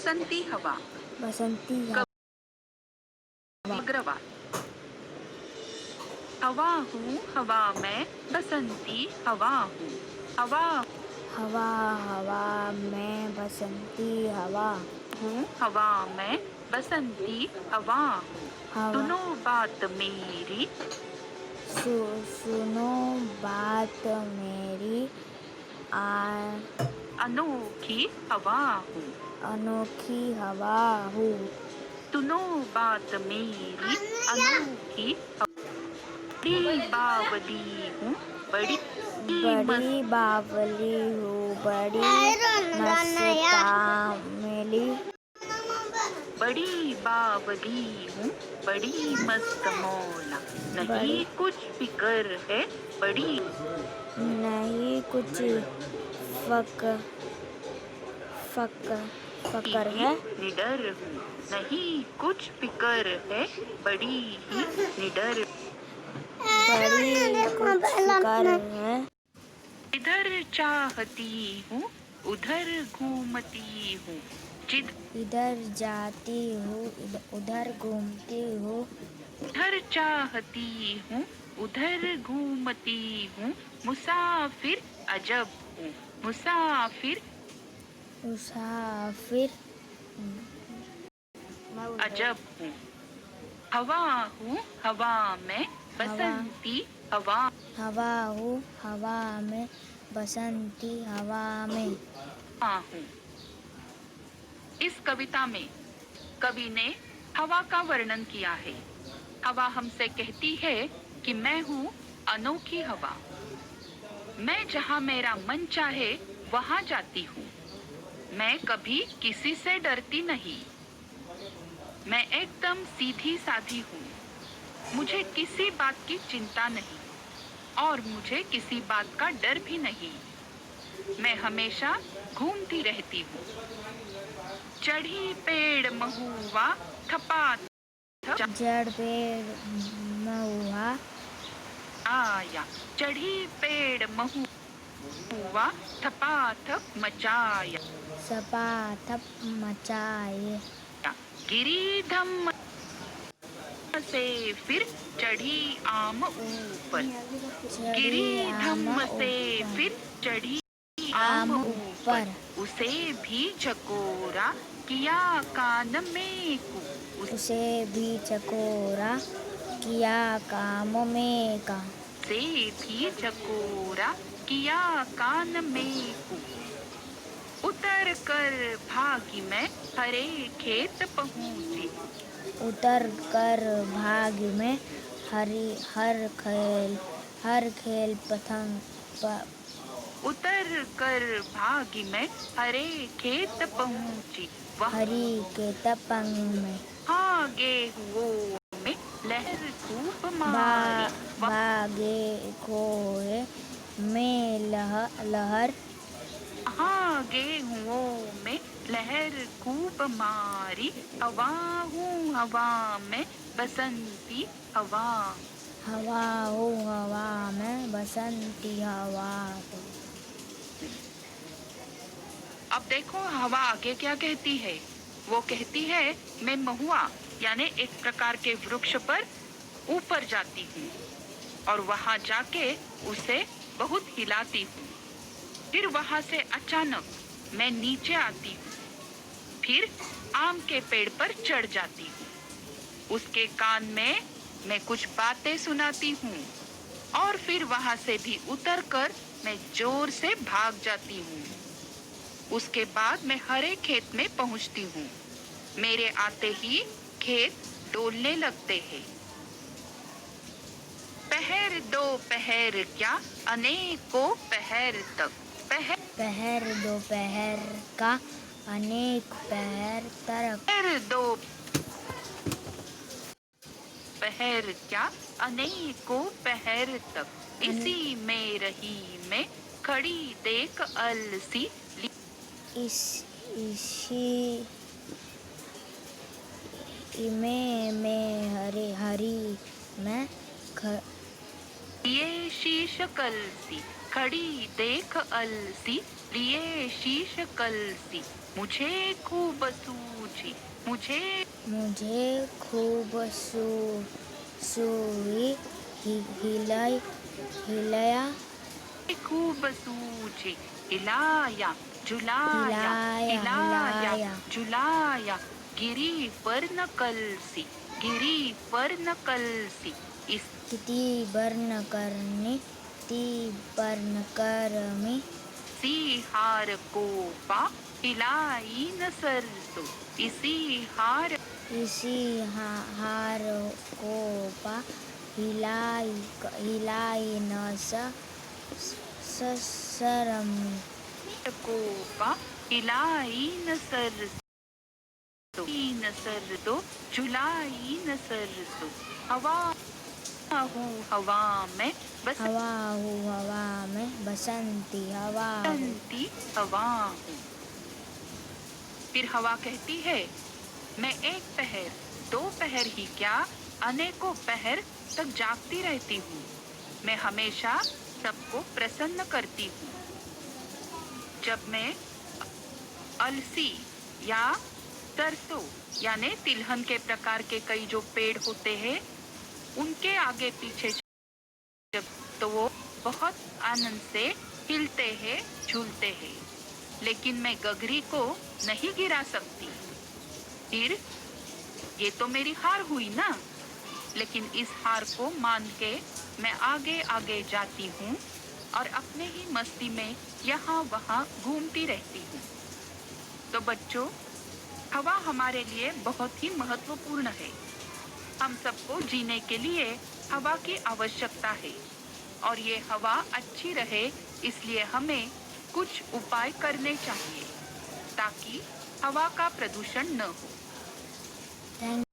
बसंती हवा, बसंती हवा, अग्रवाल। हवा हूँ हवा मैं बसंती हवा हूँ, हवा हवा हवा मैं बसंती हवा हूँ हवा मैं बसंती हवा हूँ। हवा। सुनो बात मेरी, सुनो बात मेरी, अनोखी हवा हूँ। अनोखी हवा हूँ। सुनो बात मेरी, अनोखी बड़ी बावली हूँ, बड़ी बड़ी बावली हूँ, बड़ी मस्तामिली, बड़ी बावली हूँ, बड़ी मस्त मौला। नहीं कुछ फिकर है, बड़ी नहीं कुछ फकर है, निडर हूँ। नहीं कुछ फिकर है, बड़ी ही निडर, बड़ी कुछ फिकर है। इधर चाहती हूँ, उधर घूमती हूँ, इधर जाती हूँ, उधर घूमती हूँ। इधर चाहती हूँ, उधर घूमती हूँ, मुसाफिर अजब हूँ, मुसाफिर मुसाफिर अजब हूँ। हवा हूँ हवा में बसंती हवा, हवा हूँ हवा में बसंती हवा में हूँ। इस कविता में कवि ने हवा का वर्णन किया है। हवा हमसे कहती है कि मैं हूँ अनोखी हवा, मैं जहाँ मेरा मन चाहे वहाँ जाती हूँ, मैं कभी किसी से डरती नहीं, मैं एकदम सीधी साधी हूँ, मुझे किसी बात की चिंता नहीं और मुझे किसी बात का डर भी नहीं, मैं हमेशा घूमती रहती हूँ। चढ़ी पेड़ महुआ थपा जड़ पेड़ महुआ आया, चढ़ी पेड़ महुआ थपा थप मचाया, सपा थप मचाए, गिरी धम्म से फिर चढ़ी आम ऊपर, गिरी धम्म से फिर चढ़ी आम ऊपर, उसे भी चकोरा किया कान में कु, उसे भी चकोरा किया काम में का, से भी चकोरा किया कान में कु। उतर कर भागी मैं हरे खेत पहुँची, उतर कर भाग में हर खेल पतंग उतर कर भागी मैं हरे खेत पहुँची, हरी के तपंग में आगे हुओं में लहर खूब मारी, बागे खोए में लहर आगे हुओं में लहर खूब मारी, हवा हूँ हवा में बसंती हवा, हवा हूँ हवा में बसंती हवा। अब देखो हवा आगे क्या कहती है। वो कहती है मैं महुआ यानी एक प्रकार के वृक्ष पर ऊपर जाती हूँ और वहाँ जाके उसे बहुत हिलाती हूँ, फिर वहाँ से अचानक मैं नीचे आती हूँ, फिर आम के पेड़ पर चढ़ जाती हूँ, उसके कान में मैं कुछ बातें सुनाती हूँ और फिर वहाँ से भी उतरकर मैं जोर से भाग जाती हूँ। उसके बाद मैं हरे खेत में पहुँचती हूँ, मेरे आते ही खेत डोलने लगते हैं। पहर दो पहर क्या अनेकों पहर तक, पहर दोपहर का अनेक पहर तक, पहर दो पहर क्या अनेकों पहर तक, इसी में रही मैं खड़ी देख अलसी, इसी में हरी मैं ये शीश कलसी खड़ी देख अलसी, लिए शीश कलसी, मुझे खूब सूझी, मुझे खूब सुई हिलया खूब सूझी, हिलाया झुलाया, हिलाया झुलाया, गिरी पर न कलसी, गिरी पर न कलसी, इस ती बर्न करमी सी हार को पा, हिलाई न सरसों, इसी हार हार को पा हिलाई न सरमी को पा, हिलाई न सरसों, न सरसों, झुलाई न सरसों, हवा हूँ हवा में बसंती हवा हूँ। फिर हवा कहती है, मैं एक पहर, दो पहर ही क्या, अनेकों पहर तक जागती रहती हूँ। मैं हमेशा सबको प्रसन्न करती हूँ। जब मैं अलसी या सरसों यानी तिलहन के प्रकार के कई जो पेड़ होते हैं, उनके आगे पीछे जब तो वो बहुत आनंद से हिलते हैं, झूलते हैं। लेकिन मैं गगरी को नहीं गिरा सकती। फिर ये तो मेरी हार हुई ना। लेकिन इस हार को मान के मैं आगे आगे जाती हूँ और अपने ही मस्ती में यहाँ वहाँ घूमती रहती हूँ। तो बच्चों, हवा हमारे लिए बहुत ही महत्वपूर्ण है। हम सबको जीने के लिए हवा की आवश्यकता है और ये हवा अच्छी रहे, इसलिए हमें कुछ उपाय करने चाहिए ताकि हवा का प्रदूषण न हो। थैंक